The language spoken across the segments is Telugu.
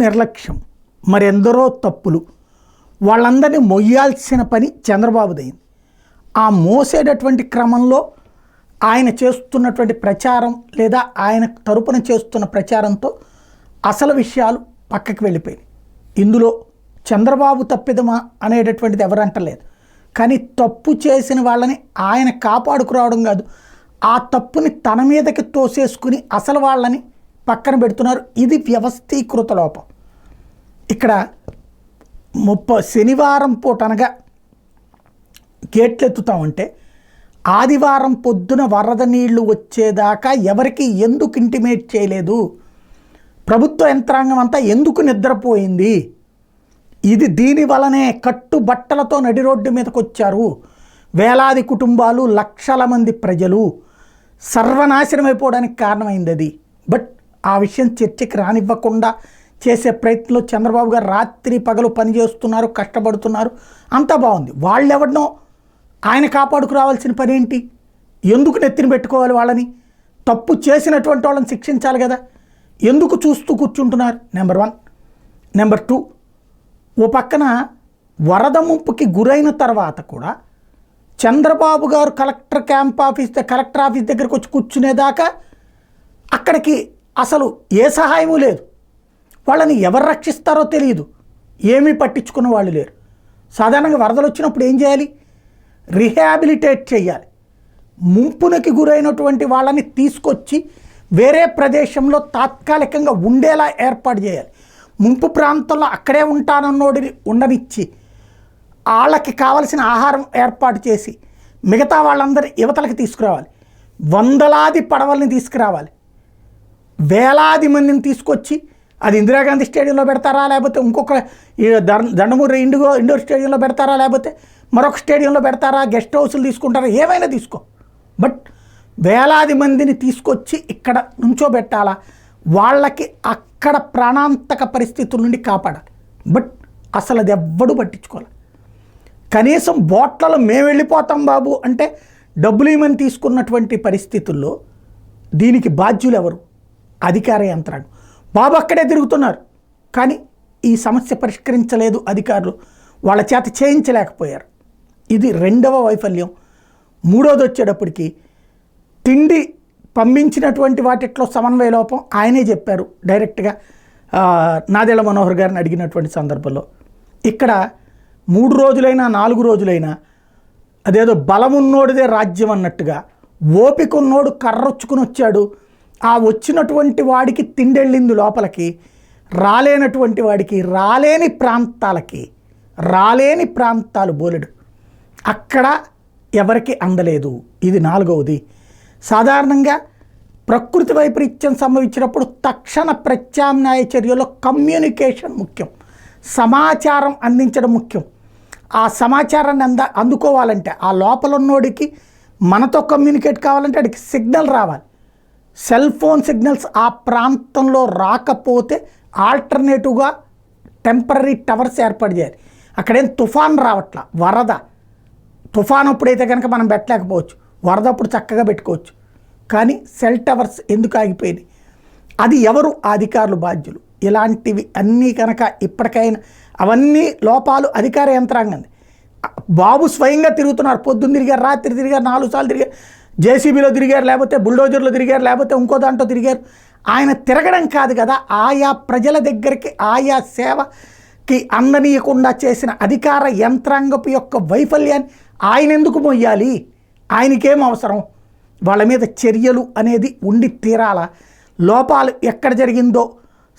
నిర్లక్ష్యం, మరెందరో తప్పులు, వాళ్ళందరినీ మొయ్యాల్సిన పని చంద్రబాబుదైంది. ఆ మోసేటటువంటి క్రమంలో ఆయన చేస్తున్నటువంటి ప్రచారం లేదా ఆయన తరపున చేస్తున్న ప్రచారంతో అసలు విషయాలు పక్కకి వెళ్ళిపోయినాయి. ఇందులో చంద్రబాబు తప్పిదమా అనేటటువంటిది ఎవరంటలేదు. కానీ తప్పు చేసిన వాళ్ళని ఆయన కాపాడుకురావడం కాదు, ఆ తప్పుని తన మీదకి తోసేసుకుని అసలు వాళ్ళని పక్కన పెడుతున్నారు. ఇది వ్యవస్థీకృత లోపం. ఇక్కడ శనివారం పూట అనగా గేట్లు ఎత్తుతామంటే ఆదివారం పొద్దున వరద నీళ్లు వచ్చేదాకా ఎవరికి ఎందుకు ఇంటిమేట్ చేయలేదు, ప్రభుత్వ యంత్రాంగం అంతా ఎందుకు నిద్రపోయింది, ఇది దీని వలనే కట్టుబట్టలతో నడి రోడ్డు మీదకి వచ్చారు, వేలాది కుటుంబాలు, లక్షల మంది ప్రజలు సర్వనాశనం అయిపోవడానికి కారణమైంది అది. బట్ ఆ విషయం చర్చకి రానివ్వకుండా చేసే ప్రయత్నంలో చంద్రబాబు గారు రాత్రి పగలు పనిచేస్తున్నారు, కష్టపడుతున్నారు, అంతా బాగుంది. వాళ్ళెవరినో ఆయన కాపాడుకు రావాల్సిన పని ఏంటి? ఎందుకు నెత్తిని పెట్టుకోవాలి వాళ్ళని? తప్పు చేసినటువంటి వాళ్ళని శిక్షించాలి కదా, ఎందుకు చూస్తూ కూర్చుంటున్నారు? నెంబర్ 1. నెంబర్ 2, ఓ పక్కన వరద ముంపుకి గురైన తర్వాత కూడా చంద్రబాబు గారు కలెక్టర్ ఆఫీస్ దగ్గరికి వచ్చి కూర్చునేదాకా అక్కడికి అసలు ఏ సహాయము లేదు. వాళ్ళని ఎవరు రక్షిస్తారో తెలియదు, ఏమీ పట్టించుకున్న వాళ్ళు లేరు. సాధారణంగా వరదలు వచ్చినప్పుడు ఏం చేయాలి? రిహాబిలిటేట్ చేయాలి. ముంపునకి గురైనటువంటి వాళ్ళని తీసుకొచ్చి వేరే ప్రదేశంలో తాత్కాలికంగా ఉండేలా ఏర్పాటు చేయాలి. ముంపు ప్రాంతంలో అక్కడే ఉంటానన్నోడిని ఉండనిచ్చి వాళ్ళకి కావలసిన ఆహారం ఏర్పాటు చేసి మిగతా వాళ్ళందరూ యువతలకి తీసుకురావాలి. వందలాది పడవల్ని తీసుకురావాలి, వేలాది మందిని తీసుకొచ్చి అది ఇందిరాగాంధీ స్టేడియంలో పెడతారా, లేకపోతే ఇంకొక దండమూరి ఇండోర్ స్టేడియంలో పెడతారా, లేకపోతే మరొక స్టేడియంలో పెడతారా, గెస్ట్ హౌస్లు తీసుకుంటారా, ఏమైనా తీసుకో, బట్ వేలాది మందిని తీసుకొచ్చి ఇక్కడ నుంచోబెట్టాలా, వాళ్ళకి అక్కడ ప్రాణాంతక పరిస్థితుల నుండి కాపాడాలి. బట్ అసలు అది ఎవ్వడూ పట్టించుకోవాలి. కనీసం బోట్లలో మేము వెళ్ళిపోతాం బాబు అంటే డబ్బులు ఇవ్వమని తీసుకున్నటువంటి పరిస్థితుల్లో దీనికి బాధ్యులు ఎవరు? అధికార యంత్రాంగం. బాబు అక్కడే తిరుగుతున్నారు, కానీ ఈ సమస్య పరిష్కరించలేదు అధికారులు, వాళ్ళ చేత చేయించలేకపోయారు. ఇది 2వ వైఫల్యం. 3వది వచ్చేటప్పటికి తిండి పంపించినటువంటి వాటిట్లో సమన్వయ లోపం. ఆయనే చెప్పారు డైరెక్ట్గా నాదెళ్ల మనోహర్ గారిని అడిగినటువంటి సందర్భంలో. ఇక్కడ 3 రోజులైనా 4 రోజులైనా అదేదో బలమున్నోడిదే రాజ్యం అన్నట్టుగా ఓపిక ఉన్నోడు కర్రొచ్చుకుని వచ్చాడు, ఆ వచ్చినటువంటి వాడికి తిండెళ్ళింది లోపలికి, రాలేనటువంటి వాడికి రాలేని ప్రాంతాలు బోలెడు, అక్కడ ఎవరికి అందలేదు. ఇది 4వది. సాధారణంగా ప్రకృతి వైపరీత్యం సంభవించినప్పుడు తక్షణ ప్రత్యామ్నాయ చర్యలో కమ్యూనికేషన్ ముఖ్యం, సమాచారం అందించడం ముఖ్యం. ఆ సమాచారాన్ని అందుకోవాలంటే ఆ లోపల ఉన్నోడికి మనతో కమ్యూనికేట్ కావాలంటే వాడికి సిగ్నల్ రావాలి. సెల్ ఫోన్ సిగ్నల్స్ ఆ ప్రాంతంలో రాకపోతే ఆల్టర్నేటివ్గా టెంపరీ టవర్స్ ఏర్పాటు చేయాలి. అక్కడేం తుఫాన్ రావట్లా, వరద. తుఫాన్ అప్పుడైతే కనుక మనం పెట్టలేకపోవచ్చు, వరద అప్పుడు చక్కగా పెట్టుకోవచ్చు. కానీ సెల్ టవర్స్ ఎందుకు ఆగిపోయినాయి? అది ఎవరు? అధికారులు బాధ్యులు. ఇలాంటివి అన్నీ కనుక ఇప్పటికైనా అవన్నీ లోపాలు అధికార యంత్రాంగంది. బాబు స్వయంగా తిరుగుతున్నారు, పొద్దున్న తిరిగారు, రాత్రి తిరిగారు, 4 సార్లు తిరిగారు, జేసీబీలో తిరిగారు, లేకపోతే బుల్డోజర్లో తిరిగారు, లేకపోతే ఇంకో దాంట్లో తిరిగారు. ఆయన తిరగడం కాదు కదా, ఆయా ప్రజల దగ్గరికి ఆయా సేవకి అందనీయకుండా చేసిన అధికార యంత్రాంగపు యొక్క వైఫల్యాన్ని ఆయన ఎందుకు మొయ్యాలి? ఆయనకేం అవసరం? వాళ్ళ మీద చర్యలు అనేది ఉండి తీరాల. లోపాలు ఎక్కడ జరిగిందో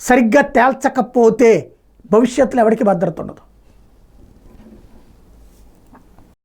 సరిగ్గా తేల్చకపోతే భవిష్యత్తులో ఎవరికి భద్రత ఉండదు.